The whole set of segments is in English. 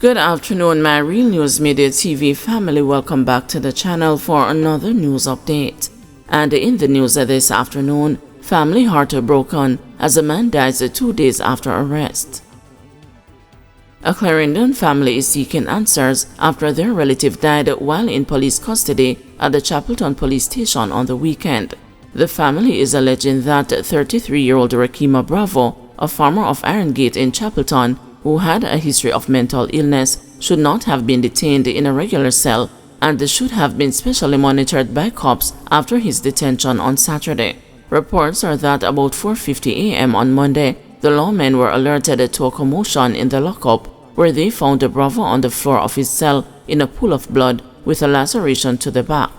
Good afternoon, my Real News Media TV family. Welcome back to the channel for another news update. And in the news this afternoon, family heart broken as a man dies 2 days after arrest. A Clarendon family is seeking answers after their relative died while in police custody at the Chapelton police station on the weekend. The family is alleging that 33-year-old Rakima Bravo, a farmer of Irongate in Chapelton, who had a history of mental illness, should not have been detained in a regular cell and should have been specially monitored by cops after his detention on Saturday. Reports are that about 4:50 a.m. on Monday, the lawmen were alerted to a commotion in the lockup where they found Bravo on the floor of his cell in a pool of blood with a laceration to the back.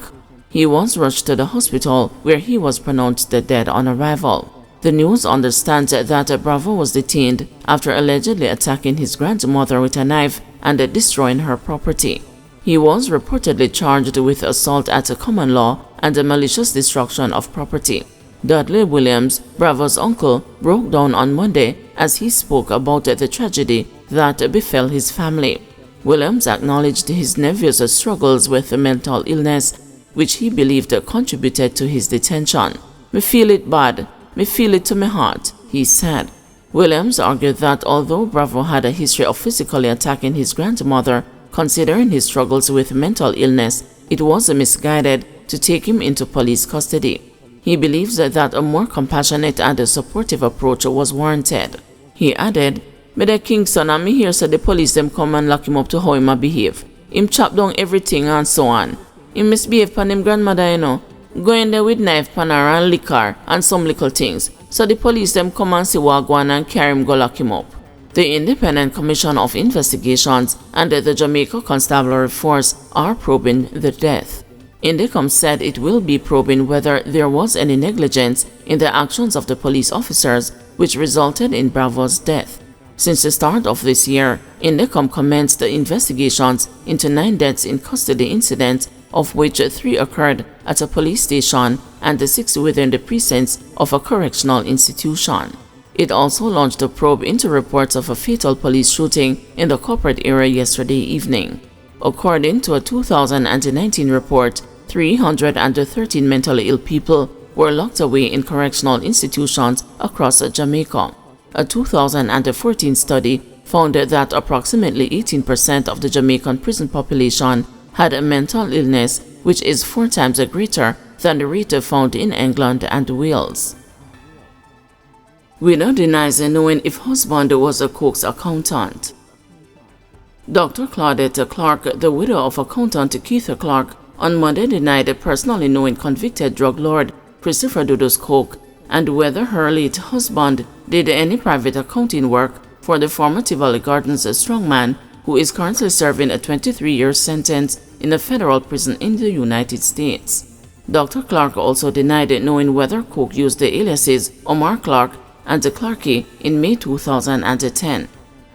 He was rushed to the hospital where he was pronounced dead on arrival. The news understands that Bravo was detained after allegedly attacking his grandmother with a knife and destroying her property. He was reportedly charged with assault at common law and malicious destruction of property. Dudley Williams, Bravo's uncle, broke down on Monday as he spoke about the tragedy that befell his family. Williams acknowledged his nephew's struggles with mental illness, which he believed contributed to his detention. "Me feel it bad. Me feel it to my heart," he said. Williams argued that although Bravo had a history of physically attacking his grandmother, considering his struggles with mental illness, it was misguided to take him into police custody. He believes that a more compassionate and supportive approach was warranted. He added, "Me the Kingston and me hear say the police them come and lock him up to how him a behave. Him chop down everything and so on. Him misbehave pan him grandmother, you know. Go in there with knife pan her and liquor and some little things. So the police them come and see what go on and carry him go lock him up." The Independent Commission of Investigations and the Jamaica Constabulary Force are probing the death. Indicom said it will be probing whether there was any negligence in the actions of the police officers which resulted in Bravo's death. Since the start of this year, Indicom commenced the investigations into 9 deaths in custody incidents, of which 3 occurred at a police station and 6 within the precincts of a correctional institution. It also launched a probe into reports of a fatal police shooting in the corporate area yesterday evening. According to a 2019 report, 313 mentally ill people were locked away in correctional institutions across Jamaica. A 2014 study found that approximately 18% of the Jamaican prison population had a mental illness, which is 4 times greater than the rate found in England and Wales. Widow denies knowing if husband was a coke's accountant. Dr. Claudette Clark, the widow of accountant Keith Clark, on Monday denied personally knowing convicted drug lord Christopher Dudu's coke and whether her late husband did any private accounting work for the former Tivoli Gardens strongman, who is currently serving a 23-year sentence in a federal prison in the United States. Dr. Clark also denied knowing whether coke used the aliases Omar Clark and Clarky in May 2010.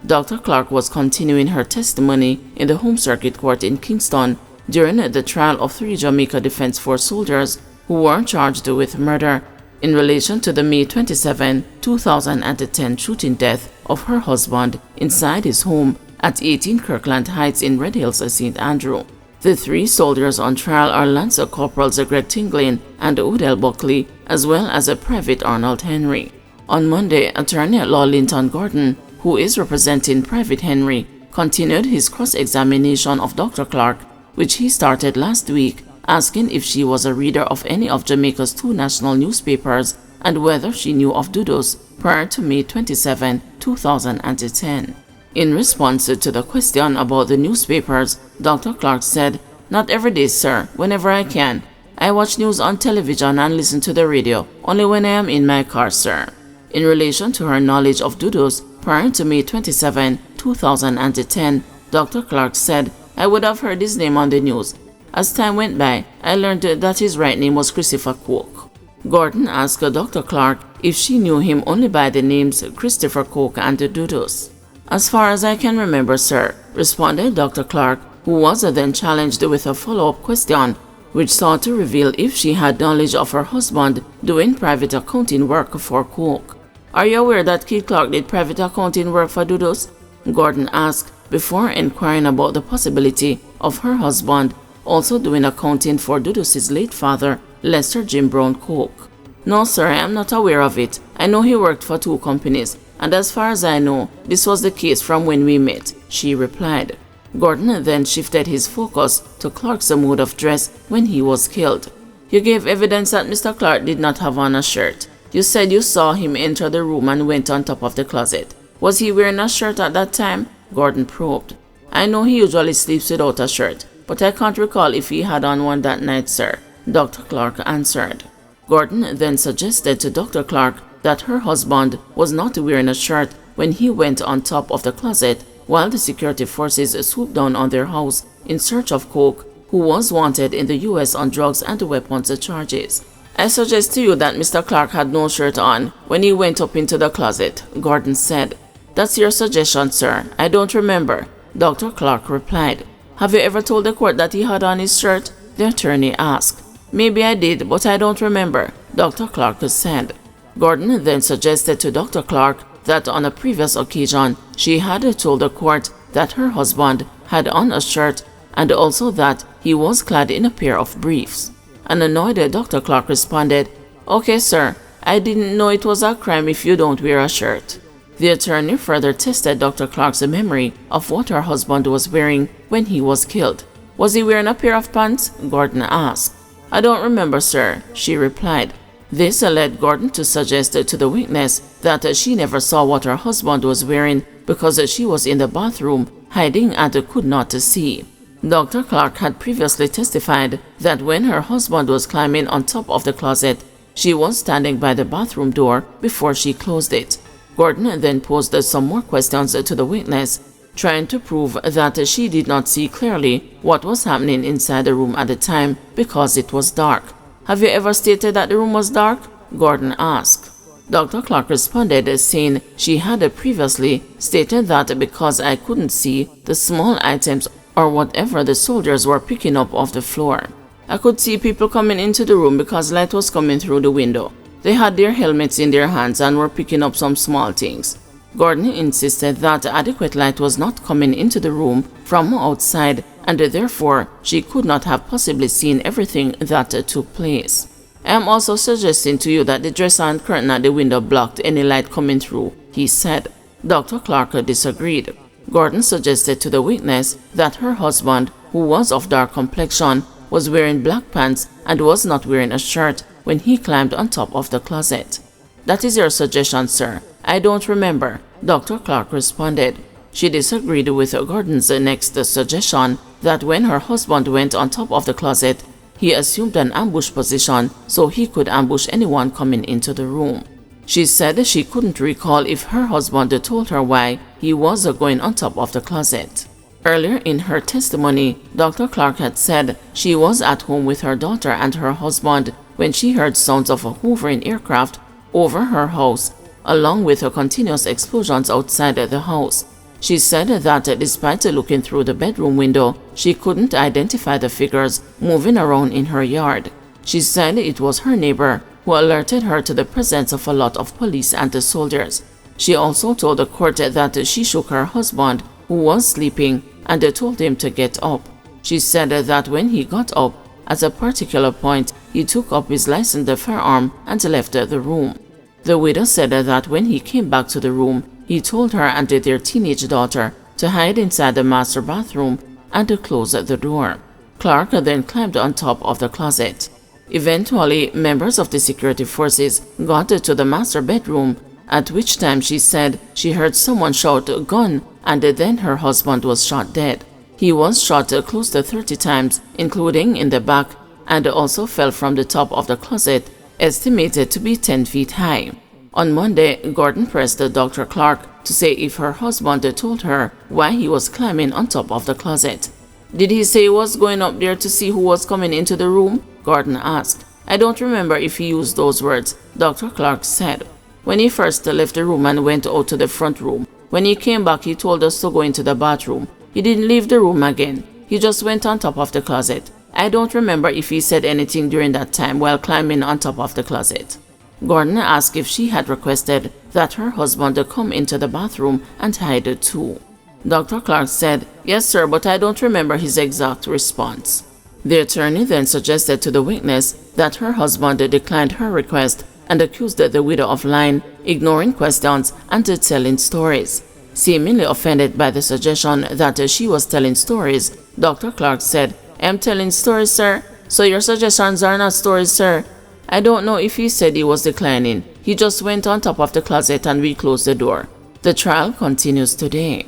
Dr. Clark was continuing her testimony in the Home Circuit Court in Kingston during the trial of 3 Jamaica Defense Force soldiers who were charged with murder in relation to the May 27, 2010 shooting death of her husband inside his home at 18 Kirkland Heights in Red Hills, St. Andrew. The 3 soldiers on trial are Lance Corporals Greg Tinglin and Odell Buckley, as well as a Private Arnold Henry. On Monday, attorney at law Linton Gordon, who is representing Private Henry, continued his cross-examination of Dr. Clark, which he started last week, asking if she was a reader of any of Jamaica's 2 national newspapers and whether she knew of Dudu's prior to May 27, 2010. In response to the question about the newspapers, Dr. Clark said, "Not every day, sir, whenever I can. I watch news on television and listen to the radio, only when I am in my car, sir." In relation to her knowledge of Dudu's prior to May 27, 2010, Dr. Clark said, "I would have heard his name on the news. As time went by, I learned that his right name was Christopher Coke." Gordon asked Dr. Clark if she knew him only by the names Christopher Coke and Dudu's. "As far as I can remember, sir," responded Dr. Clark, who was then challenged with a follow-up question, which sought to reveal if she had knowledge of her husband doing private accounting work for Coke. "Are you aware that Keith Clark did private accounting work for Dudu's?" Gordon asked, before inquiring about the possibility of her husband also doing accounting for Dudus's late father, Lester Jim Brown Coke. No, sir, I am not aware of it. I know he worked for 2 companies, and as far as I know, this was the case from when we met, she replied. Gordon then shifted his focus to Clark's mode of dress when he was killed. You gave evidence that Mr. Clark did not have on a shirt. You said you saw him enter the room and went on top of the closet. Was he wearing a shirt at that time? Gordon probed. I know he usually sleeps without a shirt, but I can't recall if he had on one that night, sir, Dr. Clark answered. Gordon then suggested to Dr. Clark that her husband was not wearing a shirt when he went on top of the closet while the security forces swooped down on their house in search of Coke, who was wanted in the U.S. on drugs and weapons charges. I suggest to you that Mr. Clark had no shirt on when he went up into the closet, Gordon said. That's your suggestion, sir. I don't remember, Dr. Clark replied. Have you ever told the court that he had on his shirt? The attorney asked. Maybe I did, but I don't remember, Dr. Clark said. Gordon then suggested to Dr. Clark that on a previous occasion she had told the court that her husband had on a shirt and also that he was clad in a pair of briefs. An annoyed Dr. Clark responded, Okay, sir, I didn't know it was a crime if you don't wear a shirt. The attorney further tested Dr. Clark's memory of what her husband was wearing when he was killed. Was he wearing a pair of pants? Gordon asked. I don't remember, sir, she replied. This led Gordon to suggest to the witness that she never saw what her husband was wearing because she was in the bathroom hiding and could not see. Dr. Clark had previously testified that when her husband was climbing on top of the closet, she was standing by the bathroom door before she closed it. Gordon then posed some more questions to the witness, trying to prove that she did not see clearly what was happening inside the room at the time because it was dark. Have you ever stated that the room was dark? Gordon asked. Dr. Clark responded, saying she had previously stated that because I couldn't see the small items or whatever the soldiers were picking up off the floor. I could see people coming into the room because light was coming through the window. They had their helmets in their hands and were picking up some small things. Gordon insisted that adequate light was not coming into the room from outside and therefore she could not have possibly seen everything that took place. I am also suggesting to you that the dresser and curtain at the window blocked any light coming through, he said. Dr. Clark disagreed. Gordon suggested to the witness that her husband, who was of dark complexion, was wearing black pants and was not wearing a shirt when he climbed on top of the closet. That is your suggestion, sir. I don't remember, Dr. Clark responded. She disagreed with Gordon's next suggestion that when her husband went on top of the closet, he assumed an ambush position so he could ambush anyone coming into the room. She said she couldn't recall if her husband told her why he was going on top of the closet. Earlier in her testimony, Dr. Clark had said she was at home with her daughter and her husband when she heard sounds of a hovering aircraft over her house, along with continuous explosions outside the house. She said that despite looking through the bedroom window, she couldn't identify the figures moving around in her yard. She said it was her neighbor who alerted her to the presence of a lot of police and soldiers. She also told the court that she shook her husband, who was sleeping, and told him to get up. She said that when he got up, at a particular point, he took up his licensed firearm and left the room. The widow said that when he came back to the room, he told her and their teenage daughter to hide inside the master bathroom and to close the door. Clark then climbed on top of the closet. Eventually, members of the security forces got to the master bedroom, at which time she said she heard someone shout "gun," and then her husband was shot dead. He was shot close to 30 times, including in the back, and also fell from the top of the closet, estimated to be 10 feet high. On Monday, Gordon pressed Dr. Clark to say if her husband told her why he was climbing on top of the closet. Did he say he was going up there to see who was coming into the room? Gordon asked. I don't remember if he used those words, Dr. Clark said. When he first left the room and went out to the front room, when he came back he told us to go into the bathroom. He didn't leave the room again. He just went on top of the closet. I don't remember if he said anything during that time while climbing on top of the closet. Gordon asked if she had requested that her husband come into the bathroom and hide too. Dr. Clark said, "Yes, sir, but I don't remember his exact response." The attorney then suggested to the witness that her husband declined her request and accused the widow of lying, ignoring questions, and telling stories. Seemingly offended by the suggestion that she was telling stories, Dr. Clark said, "I'm telling stories, sir. So your suggestions are not stories, sir." I don't know if he said he was declining. He just went on top of the closet and we closed the door. The trial continues today.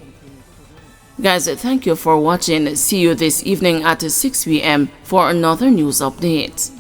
Guys, thank you for watching. See you this evening at 6 p.m. for another news update.